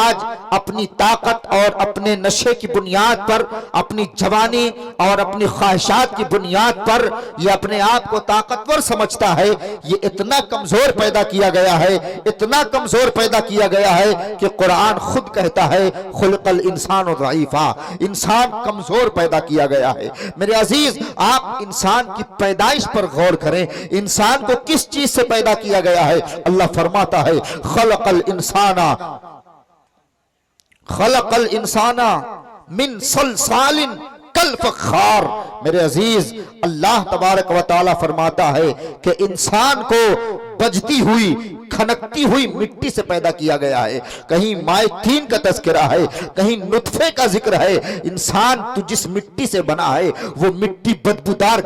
آج اپنی طاقت اور اپنے نشے کی بنیاد پر، اپنی جوانی اور اپنی خواہشات کی بنیاد پر یہ اپنے آپ کو طاقتور سمجھتا ہے، یہ اتنا کمزور پیدا کیا گیا ہے، اتنا کمزور پیدا کیا گیا ہے کہ قرآن خود کہتا ہے خلق الانسان ضعیفا، انسان کمزور پیدا کیا گیا ہے۔ میرے عزیز، آپ انسان کی پیدائش پر غور کریں، انسان کو کس چیز سے پیدا کیا گیا ہے؟ اللہ فرماتا ہے خلق الانسان من صلصال کالفخار۔ میرے عزیز، اللہ تبارک و تعالی فرماتا ہے کہ انسان کو بجتی ہوئی کھنکتی ہوئی مٹی سے پیدا کیا گیا ہے۔ کہیں مائے تین کا تذکرہ ہے، کہیں نطفے کا ذکر ہے۔ انسان تو جس مٹی سے بنا ہے وہ مٹی بدبودار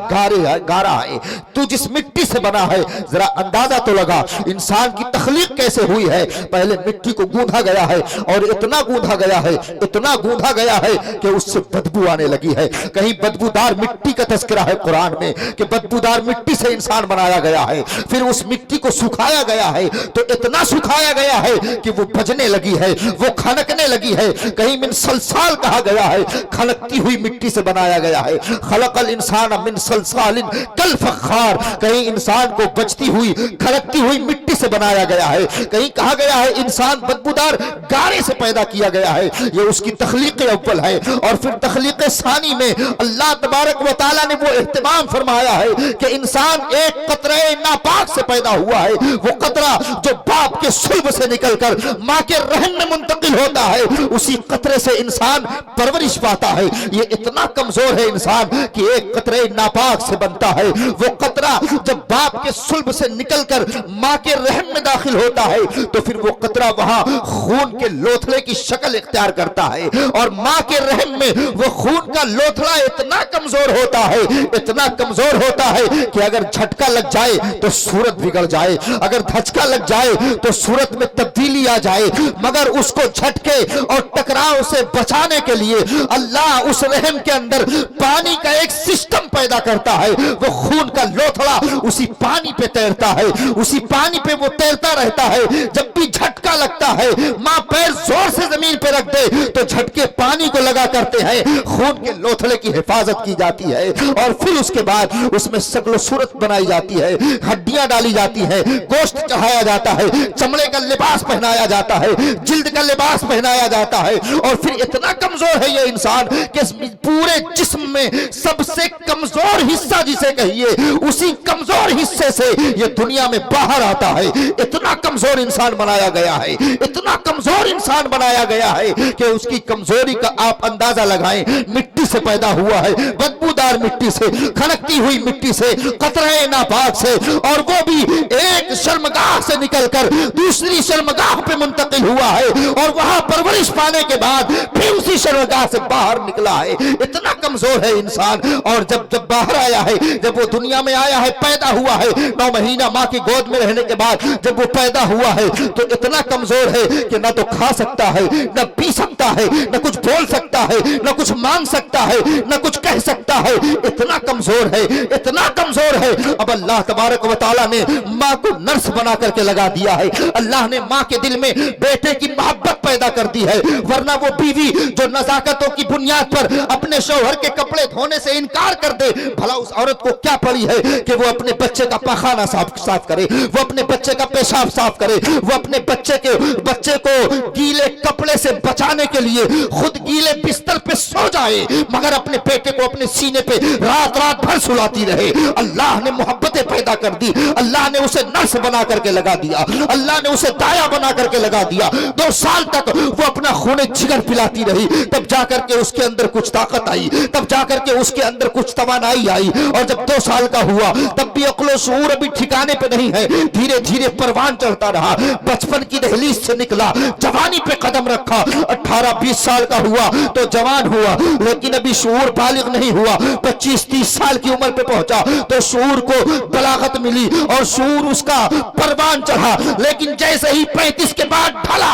گارا ہے۔ تو جس مٹی سے بنا ہے ذرا اندازہ تو لگا انسان کی تخلیق کیسے ہوئی ہے۔ پہلے مٹی کو گوندھا گیا ہے اور اتنا گوندھا گیا ہے، اتنا گوندھا گیا ہے کہ اس سے بدبو آنے لگی ہے۔ کہیں بدبودار مٹی کا تذکرہ ہے قرآن میں کہ بدبودار مٹی سے انسان بنایا گیا ہے۔ پھر اس مٹی کو سکھایا گیا ہے تو اتنا سکھایا گیا ہے کہ وہ بجنے لگی ہے، وہ کھنکنے لگی ہے۔ کہیں من صلصال کہا گیا ہے، کھنکتی ہوئی مٹی سے بنایا گیا ہے۔ خلق الانسان من صلصال کالفخار، کہیں انسان کو بجتی ہوئی کھنکتی ہوئی مٹی سے بنایا گیا ہے۔ کہیں کہا گیا ہے انسان بدبودار گارے سے پیدا کیا گیا ہے۔ یہ اس کی تخلیق اول ہے۔ اور پھر تخلیق ثانی میں اللہ تبارک و تعالی نے وہ اہتمام فرمایا ہے کہ انسان ایک قطرے ناپاک سے پیدا ہوا ہے۔ وہ قطرہ جو باپ کے صلب سے نکل کر ماں کے رحم میں منتقل ہوتا ہے، اسی قطرے سے انسان پرورش پاتا ہے۔ یہ اتنا کمزور ہے انسان کہ ایک قطرے ناپاک سے بنتا ہے۔ وہ قطرہ جب باپ کے صلب سے نکل کر ماں کے رحم میں داخل ہوتا ہے تو پھر وہ قطرہ وہاں خون کے لوتھڑے کی شکل اختیار کرتا ہے، اور ماں کے رحم میں وہ خون کا لوتھڑا اتنا کمزور ہوتا ہے، اتنا کمزور ہوتا ہے کہ اگر جھٹکا لگ جائے تو صورت بگڑ جائے، اگر دھچکا لگ جائے تو صورت میں تبدیلی آ جائے۔ مگر اس کو جھٹکے اور ٹکراؤ سے بچانے کے لیے اللہ اس رحم کے اندر پانی کا ایک سسٹم پیدا کرتا ہے۔ وہ خون کا لوتھڑا اسی پانی پہ تیرتا ہے، اسی پانی پہ وہ تیرتا رہتا ہے۔ جب بھی جھٹکا لگتا ہے، ماں پیر زور سے زمین پہ رکھ دے تو جھٹکے پانی کو لگا کرتے ہیں، خون کے لوتھڑے کی حفاظت کی جاتی ہے، اور پھر اس کے بعد اس میں شکل و صورت بنائی جاتی ہے، ہڈیاں ڈالی جاتی ہیں، گوشت چڑھایا جاتا ہے، چمڑے کا لباس پہنایا جاتا ہے، جلد کا لباس پہنایا جاتا ہے۔ اور پھر اتنا کمزور ہے یہ انسان کہ پورے جسم میں سب سے کمزور حصہ جسے کہیے، اسی کمزور حصے سے یہ دنیا میں باہر آتا ہے۔ اتنا کمزور انسان بنایا گیا ہے، اتنا کمزور انسان بنایا گیا ہے کہ اس کی کمزوری کا آپ اندازہ لگائیں۔ مٹی سے پیدا ہوا ہے، بدبودار مٹی سے، کھنکتی ہوئی مٹی سے، قطرے ناپاک سے، اور وہ بھی ایک شرمگاہ سے نکل کر دوسری شرمگاہ پہ منتقل ہوا ہے، اور وہاں پرورش پانے کے بعد پھر اسی شرمگاہ سے باہر نکلا ہے۔ اتنا کمزور ہے انسان، اور جب باہر آیا ہے، جب وہ دنیا میں آیا ہے، پیدا ہوا ہے، 9 مہینہ ماں کی گود میں رہنے کے بعد جب وہ پیدا ہوا ہے تو اتنا کمزور ہے کہ نہ تو کھا سکتا ہے، نہ پی سکتا ہے، نہ کچھ بول سکتا ہے، نہ کچھ مانگ سکتا ہے، نہ کچھ کہہ سکتا ہے۔ اتنا کمزور ہے، اتنا کمزور ہے۔ اب اللہ تبارک و تعالی نے ماں کو نرس بنا کر کے لگا دیا ہے۔ اللہ نے ماں کے دل میں بیٹے کی محبت پیدا کر دی ہے، ورنہ وہ بیوی جو نزاکتوں کی بنیاد پر اپنے شوہر کے کپڑے دھونے سے انکار کر دے، بھلا اس عورت کو کیا پڑی ہے کہ وہ اپنے بچے کا پاخانہ صاف کرے، وہ اپنے بچے کا پیشاب صاف کرے، وہ اپنے بچے کو گیلے کپڑے سے بچانے کے لیے خود گیلے بستر پہ سو جائے، مگر اپنے بیٹے کو اپنے سینے پہ رات بھر سلاتی رہے۔ اللہ نے محبتیں پیدا کر دی، اللہ نے اسے نرس بنا کر کے لگا دیا، اللہ نے اسے دایا بنا کر کے لگا دیا۔ 2 سال تک وہ اپنا خون جگر پلاتی رہی، تب جا کر کے اس کے اندر کچھ طاقت آئی، تب جا کر کے اس کے اندر کچھ توانائی آئی، اور جب 2 سال کا ہوا تب بھی عقل و شعور ابھی ٹھکانے پہ نہیں ہے، دھیرے دھیرے پروان چڑھتا رہا، بچپن کی دہلیز سے نکلا، جوانی پہ قدم رکھا، 18-20 سال کا ہوا تو جوان ہوا، لیکن ابھی شعور بالغ نہیں ہوا، 25-30 سال کی عمر پہ پہنچا تو شعور کو بلاغت ملی اور شعور اس کا پروان چڑھا، لیکن جیسے ہی 35 کے بعد ڈھلا،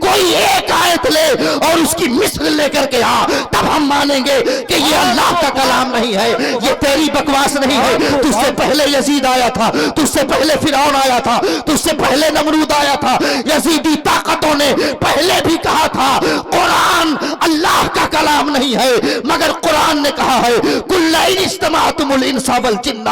کوئی ایک آیت لے اور اس کی مثل لے کر کے آ، تب ہم مانیں گے کہ یہ اللہ کا کلام نہیں ہے، یہ تیری بکواس نہیں ہے۔ تجھ سے پہلے یزید آیا تھا، تجھ سے پہلے فرعون آیا تھا، تجھ سے پہلے نمرود آیا تھا۔ یزیدی طاقتوں نے پہلے بھی کہا تھا قرآن اللہ کا کلام نہیں ہے، مگر قرآن نے کہا ہے کل ان اجتمعتم الانس والجن،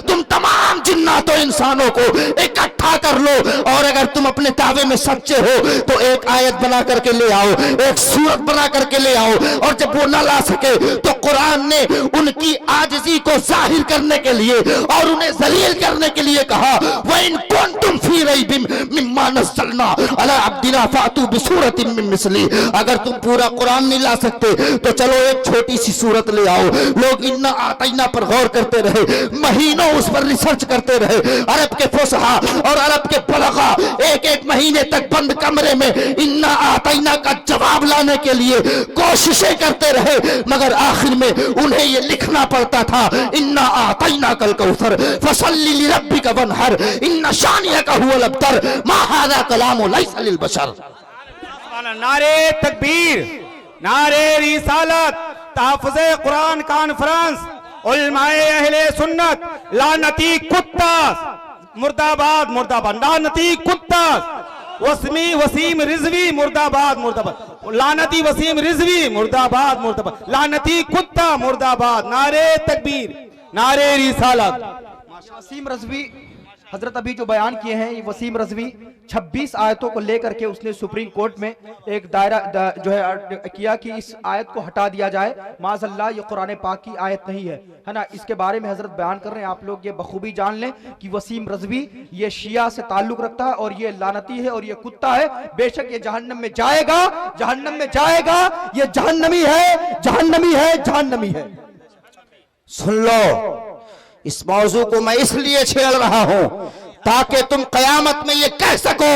تم تمام جنات و انسانوں کو اکٹھا کر لو، اور اگر تم اپنے دعوے میں سچے ہو تو ایک آیت بنا کر کے لے آؤ، ایک سورت بنا کر کے لے آؤ۔ اور جب وہ نہ لا سکے تو قرآن نے ان کی عاجزی کو ظاہر کرنے کے لیے اور انہیں ذلیل کرنے کے لیے کہا وَإِن كُنتُمْ فِي رَيْبٍ مِّمَّا نَزَّلْنَا عَلَىٰ عَبْدِنَا فَأْتُوا بِسُورَةٍ مِّن مِّثْلِهِ، اگر تم پورا قرآن نہیں لا سکتے تو چلو ایک چھوٹی سی سورت لے آؤ۔ لوگ انا آتینا پر غور کرتے رہے، مہینوں اس پر ریسرچ کرتے رہے، عرب کے فصحا اور عرب کے بلغا ایک ایک مہینے تک بند کمرے میں انا آتینا کا جواب لانے کے لیے کوششیں کرتے رہے، مگر آخر میں انہیں یہ لکھنا پڑتا تھا انا آتیناک الکوثر فصلی لربک وانحر ان شانئک هو الابتر ما ھذا کلام لیس للبشر۔ نعرے تکبیر، نعرے رسالت، تحفظ قرآن کانفرنس، علماء اہل سنت، لعنتی کتا مرد آباد مرد آباد، لعنتی کتا وسیم رضوی مرد آباد مرد آباد، لعنتی وسیم رضوی مرد آباد مرد آباد، لعنتی کتا مرد آباد۔ نعرے تکبیر، نعرے رسالت۔ وسیم رضوی حضرت ابھی جو بیان کیے ہیں، یہ وسیم رضوی 26 آیتوں کو لے کر کے اس نے سپریم کورٹ میں ایک دائرہ جو ہے کیا کہ اس آیت کو ہٹا دیا جائے، معاذ اللہ یہ قرآن پاک کی آیت نہیں ہے نا۔ اس کے بارے میں حضرت بیان کر رہے ہیں، آپ لوگ یہ بخوبی جان لیں کہ وسیم رضوی یہ شیعہ سے تعلق رکھتا ہے اور یہ لعنتی ہے اور یہ کتا ہے، بے شک یہ جہنم میں جائے گا، جہنم میں جائے گا، یہ جہنمی ہے، جہنمی ہے، جہنمی ہے۔ سن لو، اس موضوع کو میں اس لیے چھیڑ رہا ہوں تاکہ تم قیامت میں یہ کہہ سکو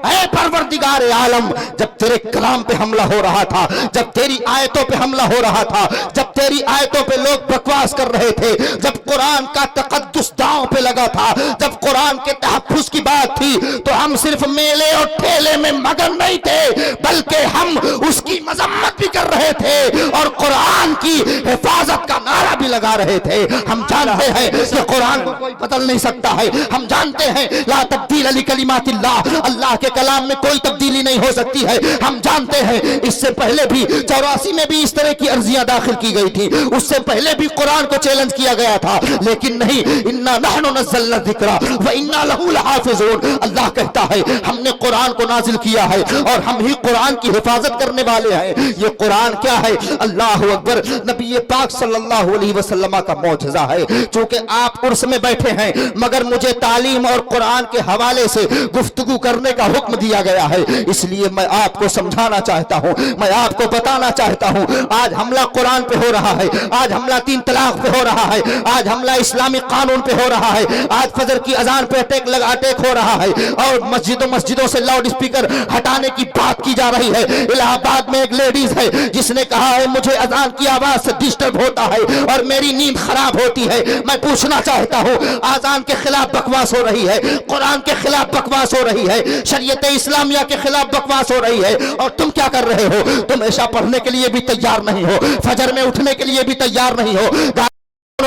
اے پروردگار عالم، جب تیرے کلام پہ حملہ ہو رہا تھا، جب تیری آیتوں پہ حملہ ہو رہا تھا، جب تیری آیتوں پہ لوگ بکواس کر رہے تھے، جب قرآن کا تقدس داؤں پہ لگا تھا، جب قرآن کے تحفظ کی بات تھی، تو ہم صرف میلے اور ٹھیلے میں مگن نہیں تھے، بلکہ ہم اس کی مذمت بھی کر رہے تھے اور قرآن کی حفاظت کا نعرہ بھی لگا رہے تھے۔ ہم جانتے ہیں کہ قرآن کو کوئی بدل نہیں سکتا ہے، ہم جانتے ہیں لا تبدیل لکلمات اللہ، اللہ کے کلام میں کوئی تبدیلی نہیں ہو سکتی ہے۔ ہم جانتے ہیں اس سے پہلے بھی 84 میں بھی اس طرح کی عرضیاں داخل کی گئی تھی، اس سے پہلے بھی قرآن کو چیلنج کیا گیا تھا، لیکن نہیں، انا نحن نزلنا الذکر وانا لہ لحافظون، اللہ کہتا ہے ہم نے قرآن کو نازل کیا ہے اور ہم ہی قرآن کی حفاظت کرنے والے ہیں۔ یہ قرآن کیا ہے؟ اللہ اکبر، نبی پاک صلی اللہ علیہ وسلم کا معجزہ ہے۔ چونکہ آپ عرس میں بیٹھے ہیں مگر مجھے تعلیم اور قرآن کے حوالے سے گفتگو کرنے کا حکم دیا گیا ہے، اس لیے میں آپ کو سمجھانا چاہتا ہوں، میں آپ کو بتانا چاہتا ہوں، آج حملہ قرآن پہ ہو رہا ہے، آج حملہ 3 طلاق پہ ہو رہا ہے، آج حملہ اسلامی قانون پہ ہو رہا ہے، آج فجر کی اذان پہ اٹیک ہو رہا ہے، اور مسجدوں سے لاؤڈ اسپیکر ہٹانے کی بات کی جا رہی ہے۔ الہ آباد میں ایک لیڈیز ہے جس نے کہا ہے مجھے اذان کی آواز سے ڈسٹرب ہوتا ہے اور میری نیند خراب ہوتی ہے۔ میں پوچھنا چاہتا ہوں، اذان کے خلاف بکواس ہو رہی ہے، قرآن کے خلاف بکواس ہو رہی ہے، شریعت اسلامیہ کے خلاف بکواس ہو رہی ہے، اور تم کیا کر رہے ہو؟ تم عشاء پڑھنے کے لیے بھی تیار نہیں ہو، فجر میں اٹھنے کے لیے بھی تیار نہیں ہو،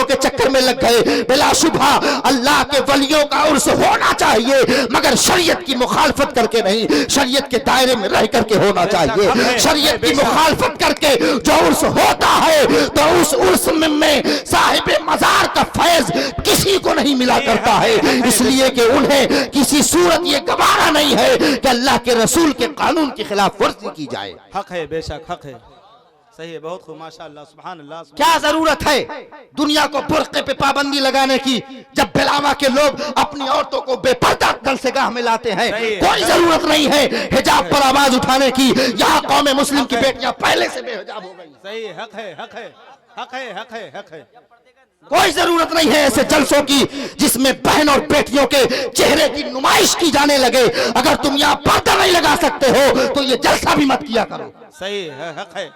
کے چکر میں لگ گئے۔ بلا شبہ اللہ کے ولیوں کا عرس ہونا چاہیے مگر شریعت کی مخالفت کر کے نہیں، شریعت کے دائرے میں رہ کر کے ہونا چاہیے۔ شریعت کی مخالفت کر کے جو عرس ہوتا ہے تو اس عرس میں صاحب مزار کا فیض کسی کو نہیں ملا کرتا ہے، اس لیے کہ انہیں کسی صورت یہ گوارا نہیں ہے کہ اللہ کے رسول کے قانون کی خلاف ورزی کی جائے۔ حق ہے، بے شک حق ہے، صحیح ہے، بہت خوب، ماشاءاللہ، سبحان اللہ۔ کیا ضرورت ہے دنیا کو برقعے پہ پابندی لگانے کی جب بلاوا کے لوگ اپنی عورتوں کو بے پردہ گلسگاہ میں لاتے ہیں؟ کوئی ضرورت نہیں ہے حجاب پر آواز اٹھانے کی، یہاں قوم مسلم کی بیٹیاں پہلے سے بے حجاب ہو گئی۔ صحیح، حق ہے، حق ہے، حق ہے، حق ہے، حق ہے۔ کوئی ضرورت نہیں ہے ایسے جلسوں کی جس میں بہن اور بیٹیوں کے چہرے کی نمائش کی جانے لگے۔ اگر تم یہاں پردہ نہیں لگا سکتے ہو تو یہ جلسہ بھی مت کیا کرو۔ صحیح ہے، حق ہے،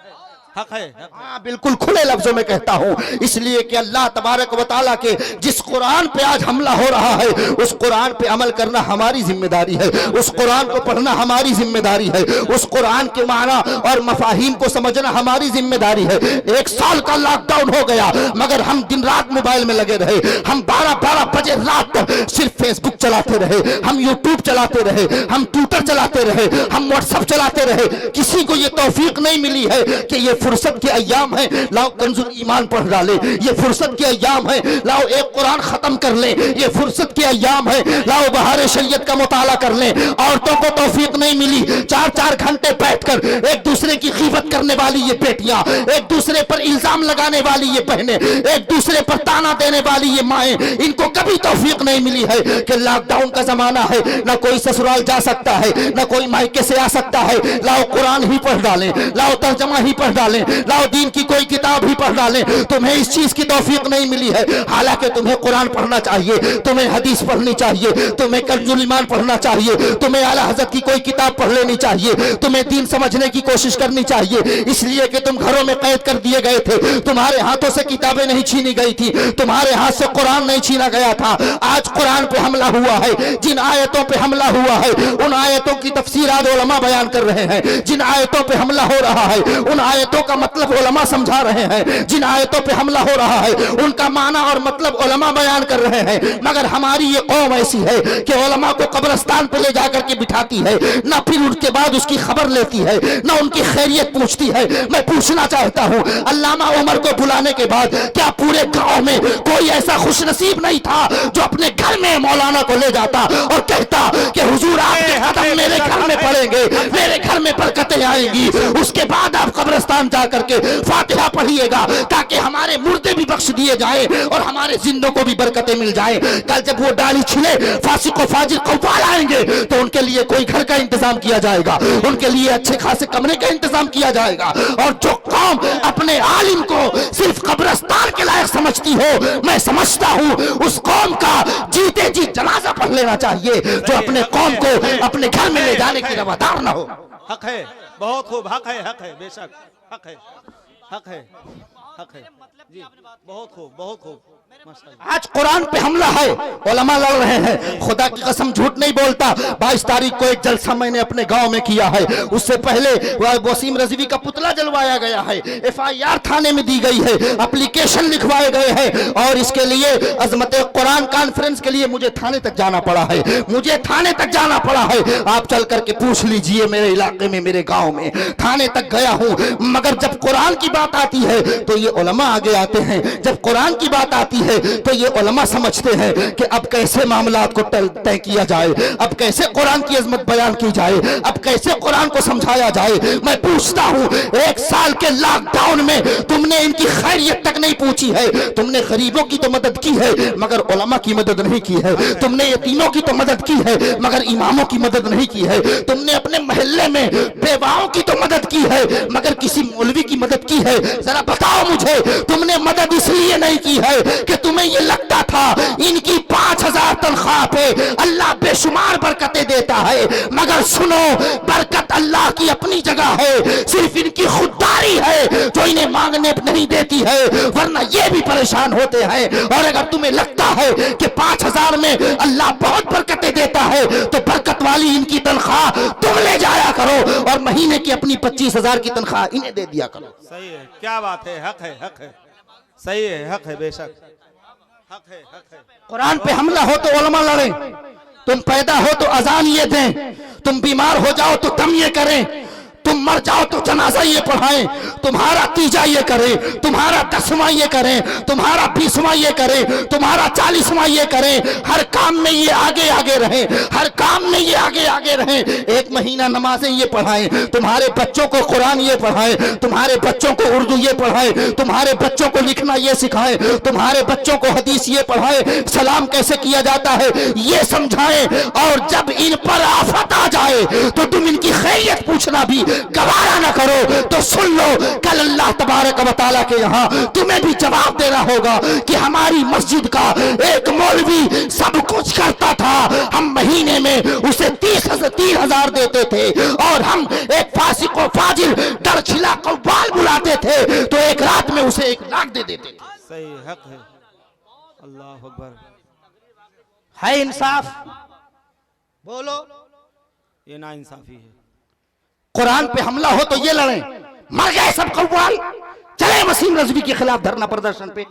حق ہے ہاں بالکل کھلے لفظوں میں کہتا ہوں، اس لیے کہ اللہ تبارک و تعالیٰ کے جس قرآن پہ آج حملہ ہو رہا ہے اس قرآن پہ عمل کرنا ہماری ذمہ داری ہے، اس قرآن کو پڑھنا ہماری ذمہ داری ہے، اس قرآن کے معنی اور مفاہیم کو سمجھنا ہماری ذمہ داری ہے۔ 1 سال کا لاک ڈاؤن ہو گیا مگر ہم دن رات موبائل میں لگے رہے، ہم 12 بجے رات تک صرف فیس بک چلاتے رہے، ہم یوٹیوب چلاتے رہے، ہم ٹویٹر چلاتے رہے، ہم واٹس ایپ چلاتے رہے۔ کسی کو یہ توفیق نہیں ملی ہے کہ یہ فرصت کے ایام ہیں لاؤ کنز ایمان پڑھ ڈالے، یہ فرصت کے ایام ہیں لاؤ ایک قرآن ختم کر لیں، یہ فرصت کے ایام ہیں لاؤ بہار شریعت کا مطالعہ کر لیں۔ عورتوں کو توفیق نہیں ملی 4 گھنٹے بیٹھ کر ایک دوسرے کی غیبت کرنے والی یہ بیٹیاں، ایک دوسرے پر الزام لگانے والی یہ بہنیں، ایک دوسرے پر تانا دینے والی یہ مائیں، ان کو کبھی توفیق نہیں ملی ہے کہ لاک ڈاؤن کا زمانہ ہے، نہ کوئی سسرال جا سکتا ہے، نہ کوئی مائکے سے آ سکتا ہے، لاؤ قرآن ہی پڑھ ڈالیں، لاؤ ترجمہ ہی پڑھ ڈالیں، لاؤ دین کی کوئی کتاب ہی پڑھ ڈالیں۔ تمہیں اس چیز کی توفیق نہیں ملی ہے، حالانکہ تمہیں قرآن پڑھنا چاہیے، تمہیں حدیث پڑھنی چاہیے، تمہیں کنز ایمان پڑھنا چاہیے، تمہیں اعلیٰ حضرت کی کوئی کتاب پڑھ لینی چاہیے، تمہیں دین سمجھنے کی کوشش کرنی چاہیے، اس لیے کہ تم گھروں میں قید کر دیے گئے تھے، تمہارے ہاتھوں سے کتابیں نہیں چھینی گئی تھی، تمہارے ہاتھ سے قرآن نہیں چھینا گیا تھا۔ آج قرآن پہ حملہ ہوا ہے، جن آیتوں پہ حملہ ہوا ہے ان آیتوں کی تفسیرات علماء بیان کر رہے ہیں، جن آیتوں پہ حملہ ہو رہا ہے ان آیتوں کا مطلب علماء سمجھا رہے ہیں، جن آیتوں پہ حملہ ہو رہا ہے ان کا معنی اور مطلب علماء بیان کر رہے ہیں، مگر ہماری یہ قوم ایسی ہے کہ علماء کو قبرستان پہ لے جا کر کے بٹھاتی ہے، نہ پھر ان کے بعد اس کی خبر لیتی ہے، نہ ان کی خیریت پوچھتی ہے۔ میں پوچھنا چاہتا ہوں علامہ عمر کو بلانے کے بعد کیا پورے گاؤں میں کوئی ایسا خوش نصیب نہیں تھا جو اپنے گھر میں مولانا کو لے جاتا اور کہتا کہ حضور آپ کے قدم میرے گھر میں پڑیں گے، میرے گھر میں برکتیں آئیں گی، اس کے بعد آپ قبرستان جا کر کے فاتحہ پڑھیے گا تاکہ ہمارے مردے بھی بخش دیے جائیں اور ہمارے زندوں کو بھی برکتیں مل جائیں۔ کل جب وہ ڈالی چھلے فاسق و فاجر قوال آئیں گے تو ان کے لیے کوئی گھر کا انتظام کیا جائے گا، ان کے لیے اچھے خاصے کمرے کا انتظام کیا جائے گا، اور جو قوم اپنے عالم کو صرف قبرستان کے لائق سمجھتی ہو میں سمجھتا ہوں اس قوم کا جیتے جی جنازہ پڑھ لینا چاہیے جو اپنے قوم کو اپنے گھر میں لے جانے کی روادار نہ ہو۔ حق ہے، بہت خوب، حق ہے بے شک، حق ہے، حق ہے، حق ہے جی، بہت خوب، بہت خوب۔ آج قرآن پہ حملہ ہے، علماء لڑ رہے ہیں، خدا کی قسم جھوٹ نہیں بولتا۔ 22 تاریخ کو ایک جلسہ میں نے اپنے گاؤں میں کیا ہے، اس سے پہلے وسیم رضوی کا پتلا جلوایا گیا ہے، FIR تھانے میں دی گئی ہے، اپلیکیشن لکھوائے گئے ہیں، اور اس کے لیے عظمت قرآن کانفرنس کے لیے مجھے تھانے تک جانا پڑا ہے، مجھے تھانے تک جانا پڑا ہے۔ آپ چل کر کے پوچھ لیجئے میرے علاقے میں، میرے گاؤں میں تھانے تک گیا ہوں، مگر جب قرآن کی بات آتی ہے تو یہ علماء آگے آتے ہیں، جب قرآن کی بات آتی ہے تو یہ علماء سمجھتے ہیں کہ اب کیسے معاملات کو طے کیا جائے، اب کیسے قرآن کی عظمت بیان کی جائے، اب کیسے قرآن کو سمجھایا جائے۔ میں پوچھتا ہوں 1 سال کے لاک ڈاؤن میں تم نے ان کی خیریت تک نہیں پوچھی ہے، تم نے غریبوں کی تو مدد کی ہے مگر علماء کی مدد نہیں کی ہے، تم نے یتیموں کی تو مدد کی ہے مگر اماموں کی مدد نہیں کی ہے، تم نے اپنے محلے میں بیواؤں کی تو مدد کی ہے مگر کسی مولوی کی مدد کی ہے؟ ذرا بتاؤ مجھے، تم نے مدد اس لیے نہیں کی ہے کہ تمہیں یہ لگتا تھا ان کی 5000 تنخواہ پہ اللہ بے شمار برکتیں دیتا ہے، مگر سنو برکت اللہ کی اپنی جگہ ہے، صرف ان کی خودداری ہے جو انہیں مانگنے نہیں دیتی ہے، ورنہ یہ بھی پریشان ہوتے ہیں۔ اور اگر تمہیں لگتا ہے کہ 5000 میں اللہ بہت برکتیں دیتا ہے تو برکت والی ان کی تنخواہ تم لے جایا کرو اور مہینے کی اپنی 25000 کی تنخواہ انہیں دے دیا کرو۔ صحیح ہے، کیا بات ہے، حق ہے، حق ہے، صحیح ہے، حق ہے بے شک، حق ہے، حق ہے۔ قرآن پہ حملہ ہو تو علماء لڑیں، تم پیدا ہو تو اذان یہ دیں، تم بیمار ہو جاؤ تو دم یہ کریں، تم مر جاؤ تو جنازہ یہ پڑھائیں، تمہارا تیجا یہ کریں، تمہارا 10واں یہ کریں، تمہارا 20واں یہ کریں، تمہارا 40واں یہ کریں، ہر کام میں یہ آگے آگے رہیں، ہر کام میں یہ آگے آگے رہیں۔ 1 مہینہ نمازیں یہ پڑھائیں، تمہارے بچوں کو قرآن یہ پڑھائیں، تمہارے بچوں کو اردو یہ پڑھائیں، تمہارے بچوں کو لکھنا یہ سکھائیں، تمہارے بچوں کو حدیث یہ پڑھائیں، سلام کیسے کیا جاتا ہے یہ سمجھائیں، اور جب ان پر آفت آ جائے تو تم ان کی خیریت پوچھنا بھی گوارا نہ کرو تو سن لو کل اللہ تبارک و تعالیٰ کے یہاں تمہیں بھی جواب دینا ہوگا کہ ہماری مسجد کا ایک مولوی سب کچھ کرتا تھا، ہم مہینے میں اسے 30,000 دیتے تھے، اور ہم ایک فاسق و فاجر ڈرچھلا قوال بلاتے تھے تھے تو ایک رات میں اسے 1 لاکھ دے دیتے تھے. صحیح حق ہے. اللہ اکبر. ہے انصاف؟ بولو. یہ نا انصافی ہے. قرآن پہ حملہ ہو تو یہ لڑیں. مر گئے سب قوال. چلے وسیم رضوی کے خلاف دھرنا پردرشن پہ.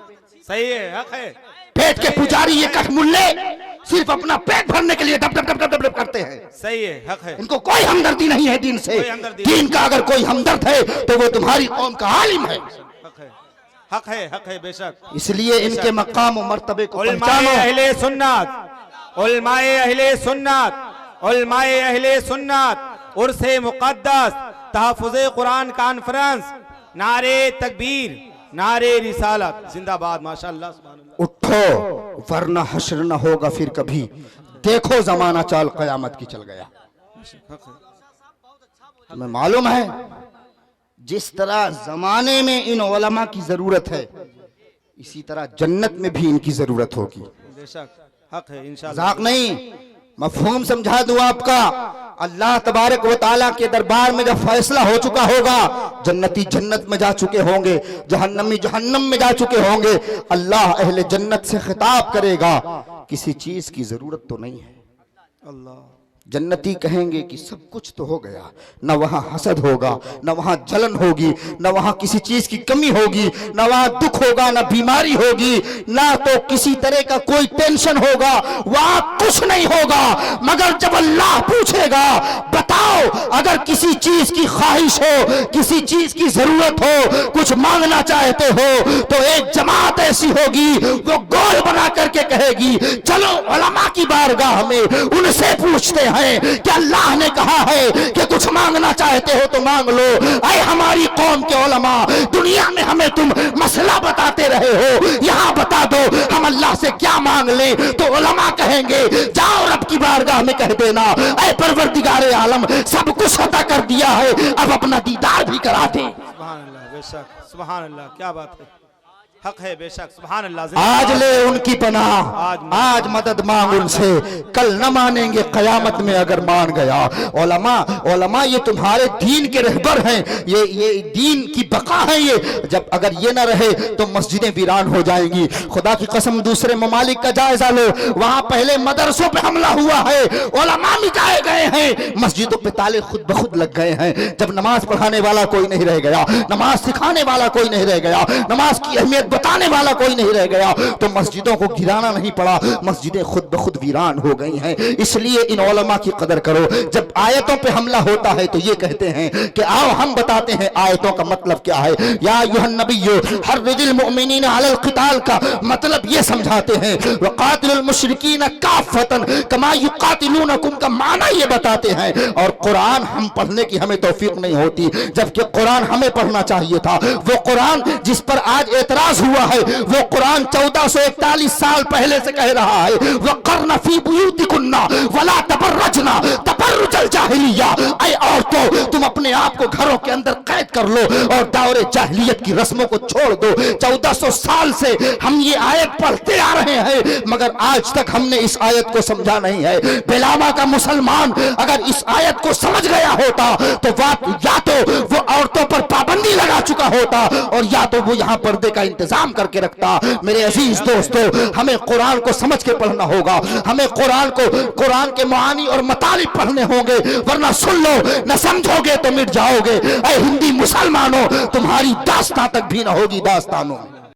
صحیح ہے. حق ہے. پیٹ کے پجاری یہ کٹ ملے صرف اپنا پیٹ بھرنے کے لیے ڈب ڈب ڈب ڈب ڈب ڈب کرتے ہیں. صحیح ہے. حق ہے. ان کو کوئی ہمدردی نہیں ہے دین سے. کوئی ہمدردی دین کا اگر کوئی ہمدرد ہے تو وہ تمہاری قوم کا عالم ہے. حق ہے. حق ہے. حق ہے. بے شک. اس لیے ان کے مقام و مرتبے کو علماء پہچانو. اہل سنت، علماء اہل سنت، علماء اہل سنت، عرس مقدس، تحفظ قرآن کانفرنس، نعرے تکبیر، نعرے رسالت زندہ باد. ماشاءاللہ. سبحان اللہ. اٹھو ورنہ حشر نہ ہوگا پھر کبھی. دیکھو زمانہ چال قیامت کی چل گیا. حق ہے. تمہیں معلوم ہے جس طرح زمانے میں ان علماء کی ضرورت ہے اسی طرح جنت میں بھی ان کی ضرورت ہوگی. بے شک. حق ہے. انشاءاللہ. مذاق نہیں، مفہوم سمجھا دوں آپ کا. اللہ تبارک و تعالیٰ کے دربار میں جب فیصلہ ہو چکا ہوگا جنتی جنت میں جا چکے ہوں گے، جہنمی جہنم میں جا چکے ہوں گے. اللہ اہل جنت سے خطاب کرے گا کسی چیز کی ضرورت تو نہیں ہے. اللہ. جنتی کہیں گے کہ سب کچھ تو ہو گیا. نہ وہاں حسد ہوگا، نہ وہاں جلن ہوگی، نہ وہاں کسی چیز کی کمی ہوگی، نہ وہاں دکھ ہوگا، نہ بیماری ہوگی، نہ تو کسی طرح کا کوئی ٹینشن ہوگا. وہاں کچھ نہیں ہوگا. مگر جب اللہ پوچھے گا بتاؤ اگر کسی چیز کی خواہش ہو، کسی چیز کی ضرورت ہو، کچھ مانگنا چاہتے ہو تو ایک جماعت ایسی ہوگی وہ گول بنا کر کے کہے گی چلو علماء کی بارگاہ میں ان سے پوچھتے ہیں کہ اللہ نے کہا ہے کہ کچھ مانگنا چاہتے ہو تو مانگ لو. اے ہماری قوم کے علماء، دنیا میں ہمیں تم مسئلہ بتاتے رہے ہو، یہاں بتا دو ہم اللہ سے کیا مانگ لیں. تو علماء کہیں گے جاؤ رب کی بارگاہ میں کہہ دینا اے پروردگار عالم سب کچھ عطا کر دیا ہے، اب اپنا دیدار بھی کرا دیں. سبحان اللہ. بے شک. سبحان اللہ. کیا بات ہے. حق ہے. بے شک. سبحان اللہ. آج لے ان کی پناہ، آج مدد مانگ ان سے، کل نہ مانیں گے قیامت میں اگر مان گیا. علماء یہ تمہارے دین کے رہبر ہیں، یہ دین کی بقا ہے. یہ جب اگر یہ نہ رہے تو مسجدیں ویران ہو جائیں گی. خدا کی قسم دوسرے ممالک کا جائزہ لو، وہاں پہلے مدرسوں پہ حملہ ہوا ہے، علماء مٹائے گئے ہیں، مسجدوں پہ تالے خود بخود لگ گئے ہیں. جب نماز پڑھانے والا کوئی نہیں رہ گیا، نماز سکھانے والا کوئی نہیں رہ گیا، نماز کی اہمیت بتانے والا کوئی نہیں رہ گیا تو مسجدوں کو گرانا نہیں پڑا، مسجدیں خود بخود ویران ہو گئی ہیں. اس لیے ان علماء کی قدر کرو. جب آیتوں پہ حملہ ہوتا ہے تو یہ کہتے ہیں کہ آؤ ہم بتاتے ہیں آیتوں کا مطلب کیا ہے. یا ایھا النبی حرض المؤمنین علی القتال کا مطلب یہ سمجھاتے ہیں وقاتل المشرکین کافۃ کما یقاتلونکم کا معنی یہ بتاتے ہیں. اور قرآن ہم پڑھنے کی ہمیں توفیق نہیں ہوتی جبکہ قرآن ہمیں پڑھنا چاہیے تھا. وہ قرآن جس پر آج اعتراض ہوا ہے وہ قرآن 1441 سال پہلے سے کہہ رہا ہے وَقَرْنَ فِي بُيُوتِكُنَّ وَلَا تَبَرَّجْنَ تَبَرُّجَ الْجَاهِلِيَّةِ. اے عورتوں تم اپنے آپ کو گھروں کے اندر قید کر لو اور دور جاہلیت کی رسموں کو چھوڑ دو. 1400 سال سے ہم یہ آیت پڑھتے آ رہے ہیں مگر آج تک ہم نے اس آیت کو سمجھا نہیں ہے. بلاما کا مسلمان اگر اس آیت کو سمجھ گیا ہوتا تو یا تو وہ عورتوں پر پابندی لگا چکا ہوتا اور یا تو وہ یہاں پردے کا انتظام کر کے رکھتا. میرے عزیز دوستو ہمیں قرآن کو سمجھ کے پڑھنا ہوگا، ہمیں قرآن کے معانی اور مطالب پڑھنے ہوں گے ورنہ سن لو نہ سمجھو گے تو مٹ جاؤ گے. اے ہندی مسلمانوں تمہاری داستان تک بھی نہ ہوگی داستانوں.